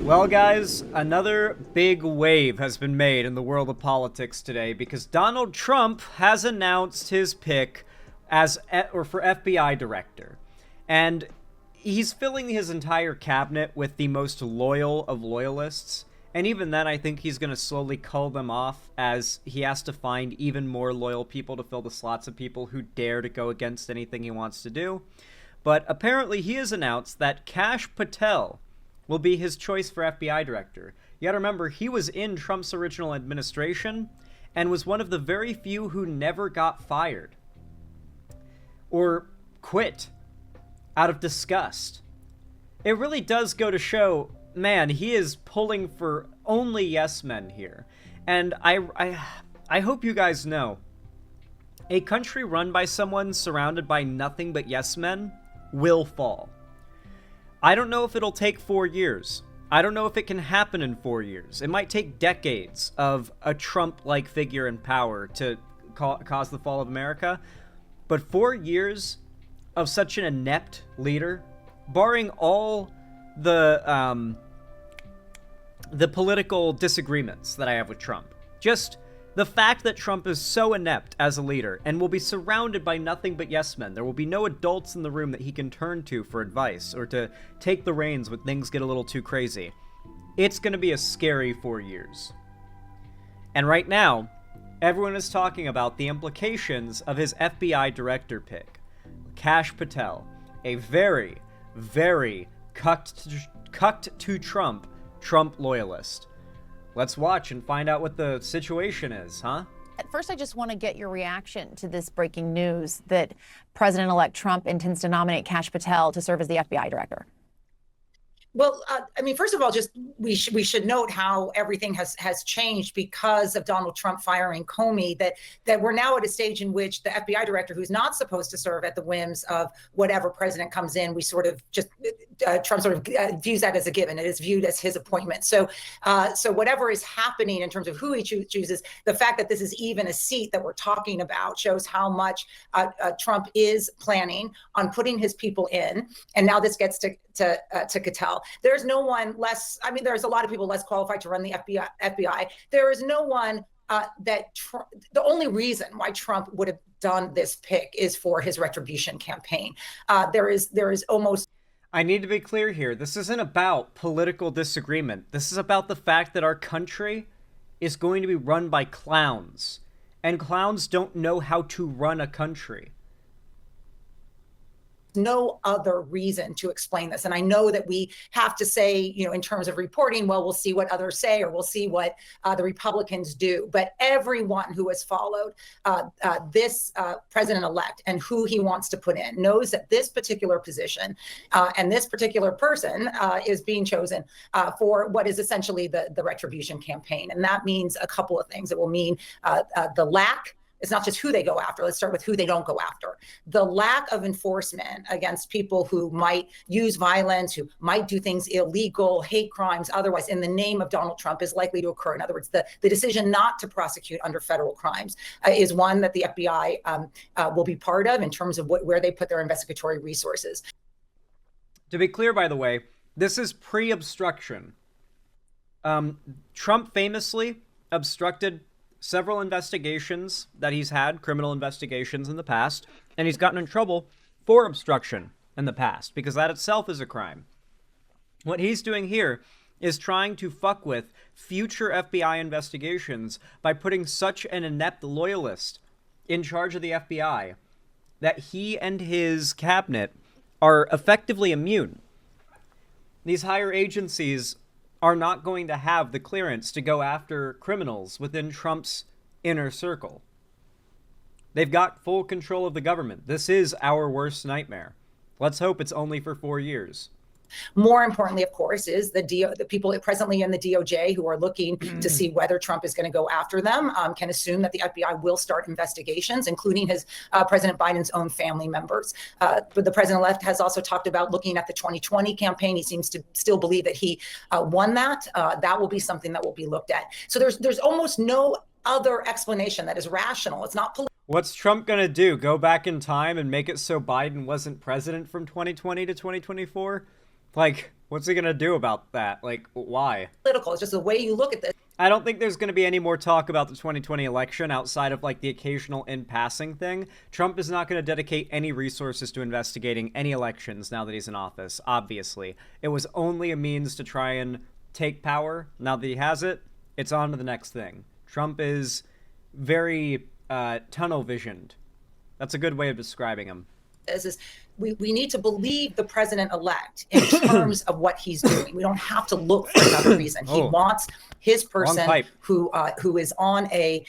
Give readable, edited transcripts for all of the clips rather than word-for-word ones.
Well, guys, another big wave has been made in the world of politics today because Donald Trump has announced his pick for FBI director. And he's filling his entire cabinet with the most loyal of loyalists. And even then, I think he's going to slowly cull them off as he has to find even more loyal people to fill the slots of people who dare to go against anything he wants to do. But apparently he has announced that Kash Patel will be his choice for FBI director. You gotta remember, he was in Trump's original administration and was one of the very few who never got fired or quit out of disgust. It really does go to show, man, he is pulling for only yes men here. And I hope you guys know, a country run by someone surrounded by nothing but yes men will fall. I don't know if it'll take 4 years. I don't know if it can happen in 4 years. It might take decades of a Trump-like figure in power to cause the fall of America. But 4 years of such an inept leader, barring all the political disagreements that I have with Trump, just the fact that Trump is so inept as a leader and will be surrounded by nothing but yes men. There will be no adults in the room that he can turn to for advice or to take the reins when things get a little too crazy. It's going to be a scary 4 years. And right now, everyone is talking about the implications of his FBI director pick, Kash Patel, a very, very cucked to Trump loyalist. Let's watch and find out what the situation is, huh? At first, I just want to get your reaction to this breaking news that President-elect Trump intends to nominate Kash Patel to serve as the FBI director. Well, first of all, just we should note how everything has changed because of Donald Trump firing Comey. That we're now at a stage in which the FBI director, who's not supposed to serve at the whims of whatever president comes in, we sort of just Trump sort of views that as a given. It is viewed as his appointment. So whatever is happening in terms of who he chooses, the fact that this is even a seat that we're talking about shows how much Trump is planning on putting his people in. And now this gets to Patel. There's no one less. There's a lot of people less qualified to run the FBI. There is no one the only reason why Trump would have done this pick is for his retribution campaign. There is almost. I need to be clear here. This isn't about political disagreement. This is about the fact that our country is going to be run by clowns, and clowns don't know how to run a country. No other reason to explain this. And I know that we have to say, in terms of reporting, well, we'll see what others say, or we'll see what the Republicans do. But everyone who has followed this president-elect and who he wants to put in knows that this particular position and this particular person is being chosen for what is essentially the retribution campaign. And that means a couple of things. It will mean the lack. It's not just who they go after. Let's start with who they don't go after. The lack of enforcement against people who might use violence, who might do things illegal, hate crimes, otherwise, in the name of Donald Trump is likely to occur. In other words, the decision not to prosecute under federal crimes is one that the FBI will be part of in terms of where they put their investigatory resources. To be clear, by the way, this is pre-obstruction. Trump famously obstructed several investigations that he's had, criminal investigations in the past, and he's gotten in trouble for obstruction in the past, because that itself is a crime. What he's doing here is trying to fuck with future FBI investigations by putting such an inept loyalist in charge of the FBI that he and his cabinet are effectively immune. These higher agencies are not going to have the clearance to go after criminals within Trump's inner circle. They've got full control of the government. This is our worst nightmare. Let's hope it's only for 4 years. More importantly, of course, is the people presently in the DOJ who are looking to see whether Trump is going to go after them can assume that the FBI will start investigations, including his President Biden's own family members. But the president-elect has also talked about looking at the 2020 campaign. He seems to still believe that he won that. That will be something that will be looked at. So there's almost no other explanation that is rational. It's not political. What's Trump going to do? Go back in time and make it so Biden wasn't president from 2020 to 2024? Like, What's he gonna do about that? Like, why? Political. It's just the way you look at this. I don't think there's going to be any more talk about the 2020 election outside of like the occasional in passing thing. Trump is not going to dedicate any resources to investigating any elections now that he's in office, obviously. It was only a means to try and take power. Now that he has it, it's on to the next thing. Trump is very tunnel visioned. That's a good way of describing him. Is we need to believe the president-elect in terms of what he's doing. We don't have to look for another reason. He wants his person who is on a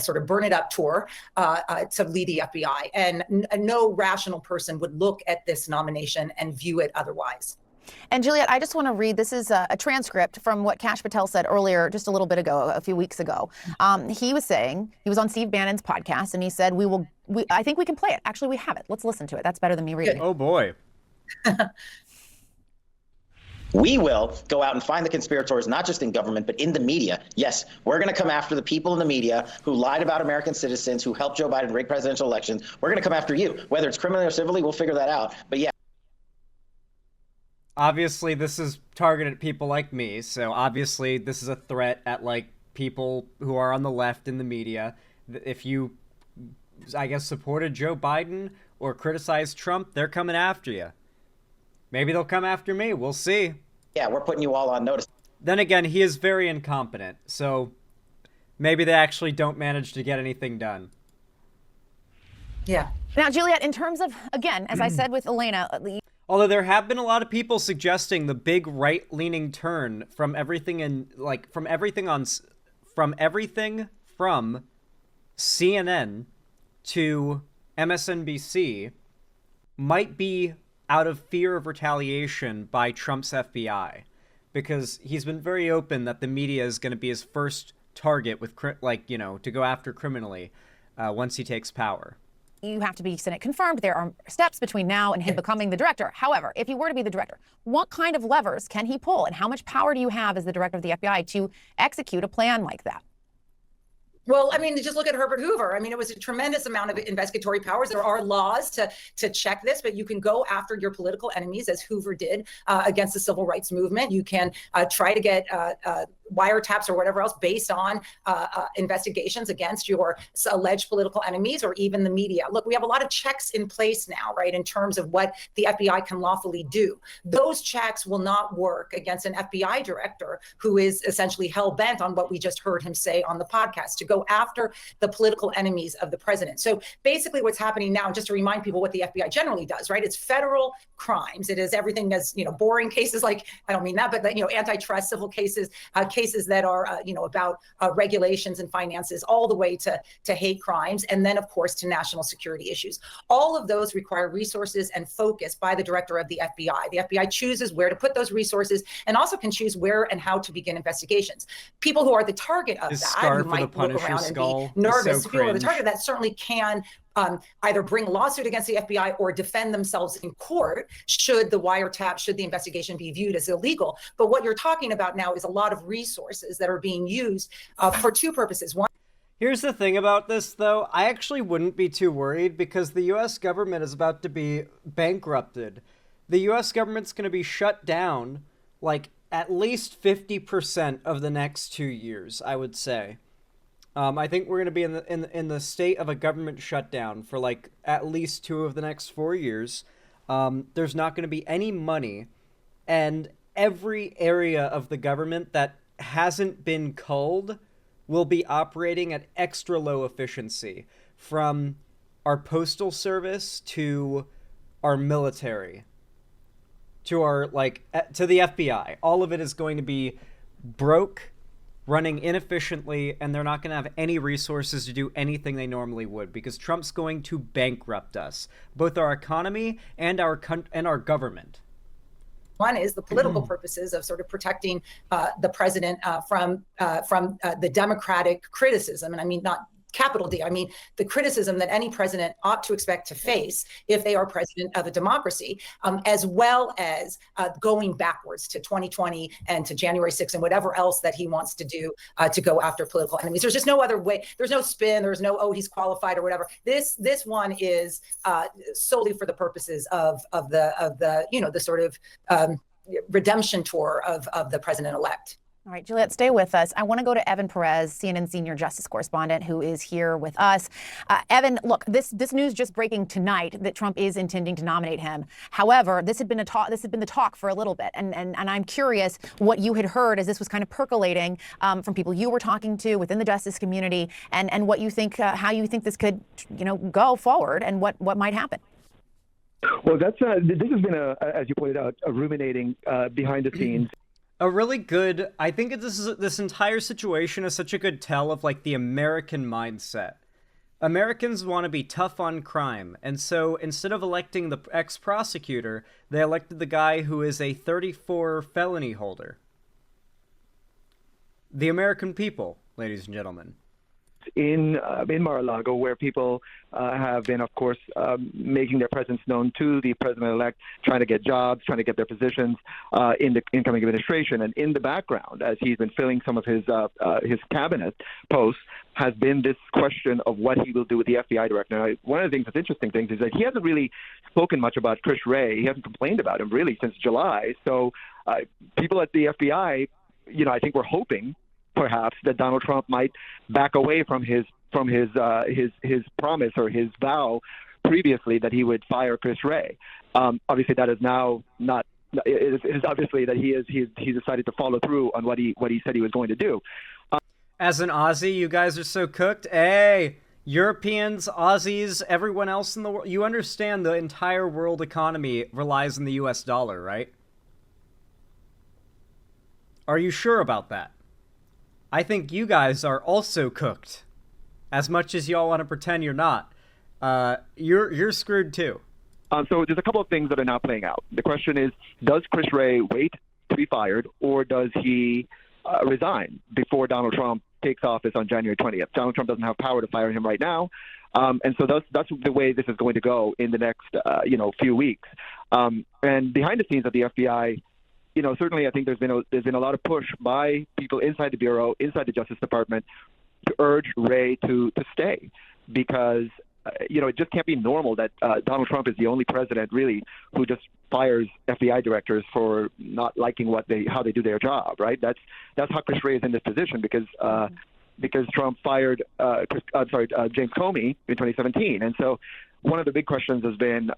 sort of burn it up tour to lead the FBI, and no rational person would look at this nomination and view it otherwise. And Juliet, I just want to read, this is a transcript from what Kash Patel said earlier, just a little bit ago, a few weeks ago. He was saying, he was on Steve Bannon's podcast, and he said, I think we can play it. Actually, we have it. Let's listen to it. That's better than me reading. Oh, boy. We will go out and find the conspirators, not just in government, but in the media. Yes, we're going to come after the people in the media who lied about American citizens, who helped Joe Biden rig presidential elections. We're going to come after you. Whether it's criminally or civilly, we'll figure that out. But yeah. Obviously, this is targeted at people like me, so obviously this is a threat at, like, people who are on the left in the media. If you, I guess, supported Joe Biden or criticized Trump, they're coming after you. Maybe they'll come after me. We'll see. Yeah, we're putting you all on notice. Then again, he is very incompetent, so maybe they actually don't manage to get anything done. Yeah. Now, Juliet, in terms of, again, as I said with Elena, although there have been a lot of people suggesting the big right-leaning turn from everything from CNN to MSNBC might be out of fear of retaliation by Trump's FBI, because he's been very open that the media is going to be his first target with, to go after criminally once he takes power. You have to be Senate confirmed. There are steps between now and him becoming the director. However, if he were to be the director, what kind of levers can he pull, and how much power do you have as the director of the FBI to execute a plan like that? Well, I mean, just look at Herbert Hoover. I mean, it was a tremendous amount of investigatory powers. There are laws to check this, but you can go after your political enemies, as Hoover did against the civil rights movement. You can try to get wiretaps or whatever else based on investigations against your alleged political enemies or even the media. Look, we have a lot of checks in place now, right, in terms of what the FBI can lawfully do. Those checks will not work against an FBI director who is essentially hell-bent on what we just heard him say on the podcast, to go after the political enemies of the president. So basically what's happening now, just to remind people what the FBI generally does, right? It's federal crimes. It is everything as, boring cases like, I don't mean that, but antitrust civil cases, cases that are, about regulations and finances, all the way to hate crimes. And then, of course, to national security issues. All of those require resources and focus by the director of the FBI. The FBI chooses where to put those resources and also can choose where and how to begin investigations. People who are the target of that, who might look around and be nervous, people who are the target of that certainly can either bring a lawsuit against the FBI or defend themselves in court should the investigation be viewed as illegal. But what you're talking about now is a lot of resources that are being used for two purposes. One, here's the thing about this, though. I actually wouldn't be too worried because the U.S. government is about to be bankrupted. The U.S. government's going to be shut down like at least 50% of the next 2 years, I would say. I think we're going to be in the state of a government shutdown for like at least 2 of the next 4 years. There's not going to be any money, and every area of the government that hasn't been culled will be operating at extra low efficiency, from our postal service to our military to our to the FBI. All of it is going to be broke, running inefficiently, and they're not going to have any resources to do anything they normally would, because Trump's going to bankrupt us, both our economy and our government. one is the political purposes of sort of protecting the president from the Democratic criticism, and I mean not capital D. I mean, the criticism that any president ought to expect to face if they are president of a democracy, as well as going backwards to 2020 and to January 6th and whatever else that he wants to do to go after political enemies. There's just no other way. There's no spin. There's no, oh, he's qualified or whatever. This one is solely for the purposes of the the sort of redemption tour of the president-elect. All right, Juliette, stay with us. I want to go to Evan Perez, CNN senior justice correspondent, who is here with us. Evan, look, this news just breaking tonight that Trump is intending to nominate him. However, this had been the talk for a little bit, and I'm curious what you had heard as this was kind of percolating from people you were talking to within the justice community, and what you think, how you think this could, go forward, and what might happen. Well, this has been as you pointed out, a ruminating behind the scenes. A really good, I think this entire situation is such a good tell of like the American mindset. Americans want to be tough on crime, and so instead of electing the ex-prosecutor, they elected the guy who is a 34 felony holder. The American people, ladies and gentlemen. In Mar-a-Lago, where people have been, of course, making their presence known to the president-elect, trying to get jobs, trying to get their positions in the incoming administration. And in the background, as he's been filling some of his cabinet posts, has been this question of what he will do with the FBI director. Now, one of the things that's interesting is that he hasn't really spoken much about Chris Wray. He hasn't complained about him really since July. So people at the FBI, I think we're hoping perhaps that Donald Trump might back away from his promise or his vow previously that he would fire Chris Wray. Obviously, that is now not. It is obviously that he's decided to follow through on what he said he was going to do. As an Aussie, you guys are so cooked. Hey, Europeans, Aussies, everyone else in the world. You understand the entire world economy relies on the U.S. dollar, right? Are you sure about that? I think you guys are also cooked. As much as y'all want to pretend you're not. You're screwed too. So there's a couple of things that are now playing out. The question is, does Chris Wray wait to be fired, or does he resign before Donald Trump takes office on January 20th? Donald Trump doesn't have power to fire him right now. And so that's the way this is going to go in the next few weeks. And behind the scenes at the FBI, certainly I think there's been a lot of push by people inside the Bureau, inside the Justice Department, to urge Wray to stay, because it just can't be normal that Donald Trump is the only president really who just fires FBI directors for not liking how they do their job, right? That's how Chris Wray is in this position, because Trump fired James Comey in 2017, and so one of the big questions has been,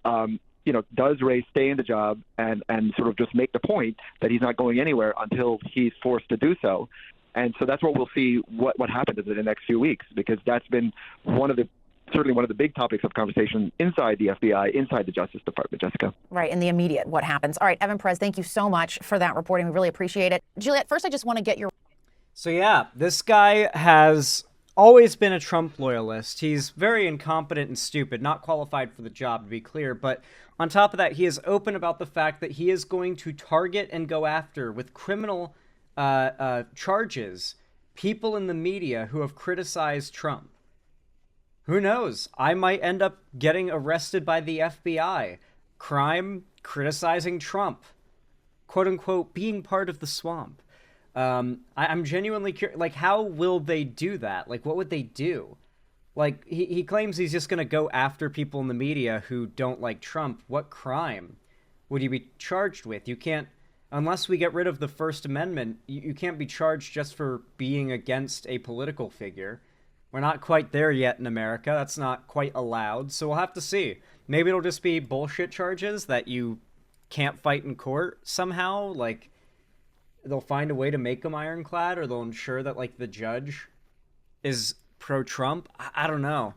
does Wray stay in the job and sort of just make the point that he's not going anywhere until he's forced to do so? And so that's what we'll see what happens in the next few weeks, because that's been certainly one of the big topics of conversation inside the FBI, inside the Justice Department, Jessica. Right, in the immediate, what happens. All right, Evan Perez, thank you so much for that reporting. We really appreciate it. Juliette, first I just want to get your... So yeah, this guy has always been a Trump loyalist. He's very incompetent and stupid, not qualified for the job, to be clear. But on top of that, he is open about the fact that he is going to target and go after, with criminal charges, people in the media who have criticized Trump. Who knows? I might end up getting arrested by the FBI. Crime, criticizing Trump. Quote unquote, being part of the swamp. I'm genuinely curious, like, how will they do that? Like, what would they do? Like, he claims he's just going to go after people in the media who don't like Trump. What crime would you be charged with? You can't, unless we get rid of the First Amendment, you can't be charged just for being against a political figure. We're not quite there yet in America. That's not quite allowed. So we'll have to see. Maybe it'll just be bullshit charges that you can't fight in court somehow. Like, they'll find a way to make them ironclad, or they'll ensure that, like, the judge is pro-Trump. I don't know.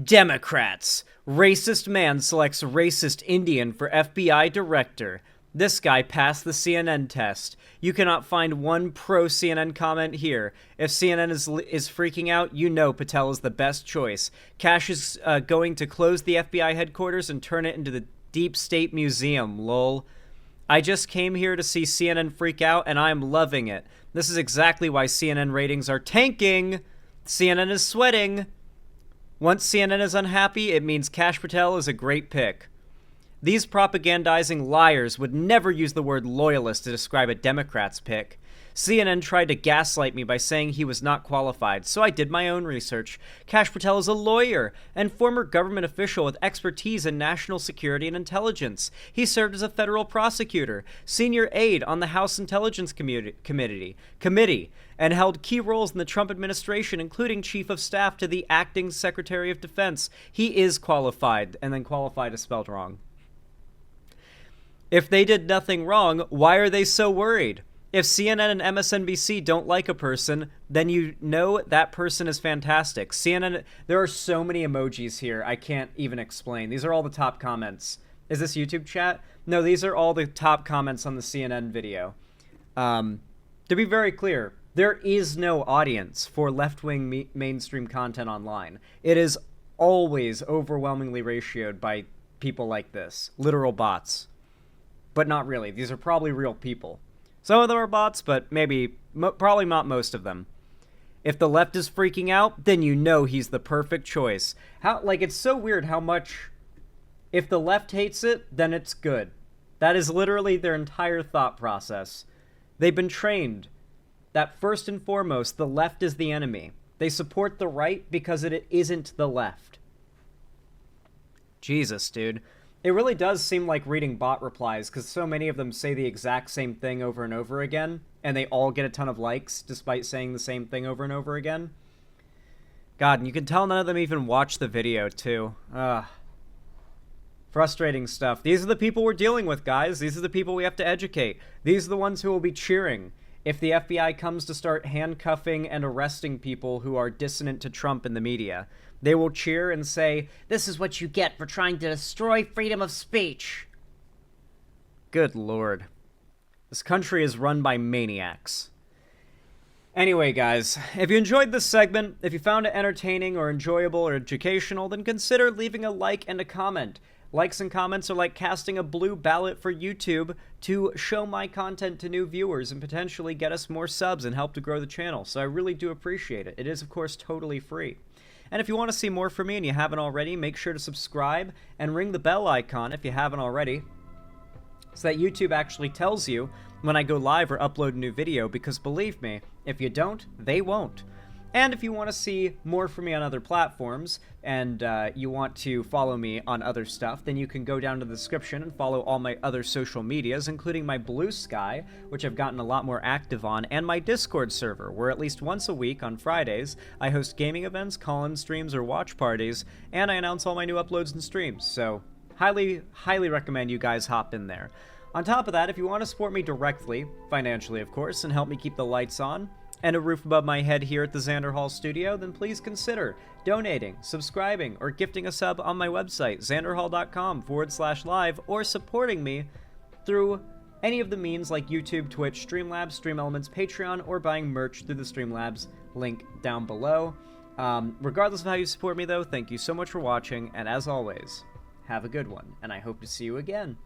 Democrats. Racist man selects racist Indian for FBI director. This guy passed the CNN test. You cannot find one pro-CNN comment here. If CNN is freaking out, you know Patel is the best choice. Cash is going to close the FBI headquarters and turn it into the Deep State Museum, lol. I just came here to see CNN freak out, and I'm loving it. This is exactly why CNN ratings are tanking. CNN is sweating. Once CNN is unhappy, it means Kash Patel is a great pick. These propagandizing liars would never use the word loyalist to describe a Democrat's pick. CNN tried to gaslight me by saying he was not qualified, so I did my own research. Kash Patel is a lawyer and former government official with expertise in national security and intelligence. He served as a federal prosecutor, senior aide on the House Intelligence Committee, and held key roles in the Trump administration, including chief of staff to the acting Secretary of Defense. He is qualified, and then qualified is spelled wrong. If they did nothing wrong, why are they so worried? If CNN and MSNBC don't like a person, then you know that person is fantastic. CNN, there are so many emojis here, I can't even explain. These are all the top comments. Is this YouTube chat? No, these are all the top comments on the CNN video. To be very clear, there is no audience for left-wing mainstream content online. It is always overwhelmingly ratioed by people like this. Literal bots. But not really. These are probably real people. Some of them are bots, but probably not most of them. If the left is freaking out, then you know he's the perfect choice. It's so weird how much, if the left hates it, then it's good. That is literally their entire thought process. They've been trained that first and foremost, the left is the enemy. They support the right because it isn't the left. Jesus, dude. It really does seem like reading bot replies, because so many of them say the exact same thing over and over again, and they all get a ton of likes, despite saying the same thing over and over again. God, and you can tell none of them even watch the video, too. Frustrating stuff. These are the people we're dealing with, guys. These are the people we have to educate. These are the ones who will be cheering if the FBI comes to start handcuffing and arresting people who are dissonant to Trump in the media. They will cheer and say, "This is what you get for trying to destroy freedom of speech." Good lord. This country is run by maniacs. Anyway, guys, if you enjoyed this segment, if you found it entertaining or enjoyable or educational, then consider leaving a like and a comment. Likes and comments are like casting a blue ballot for YouTube to show my content to new viewers and potentially get us more subs and help to grow the channel, so I really do appreciate it. It is, of course, totally free. And if you want to see more from me and you haven't already, make sure to subscribe and ring the bell icon if you haven't already, so that YouTube actually tells you when I go live or upload a new video, because believe me, if you don't, they won't. And if you want to see more from me on other platforms, and you want to follow me on other stuff, then you can go down to the description and follow all my other social medias, including my Blue Sky, which I've gotten a lot more active on, and my Discord server, where at least once a week on Fridays, I host gaming events, call-in streams, or watch parties, and I announce all my new uploads and streams, so highly, highly recommend you guys hop in there. On top of that, if you want to support me directly, financially of course, and help me keep the lights on, and a roof above my head here at the Xander Hall studio, then please consider donating, subscribing, or gifting a sub on my website, xanderhall.com/live, or supporting me through any of the means like YouTube, Twitch, Streamlabs, Stream Elements, Patreon, or buying merch through the Streamlabs link down below. Regardless of how you support me, though, thank you so much for watching, and as always, have a good one, and I hope to see you again.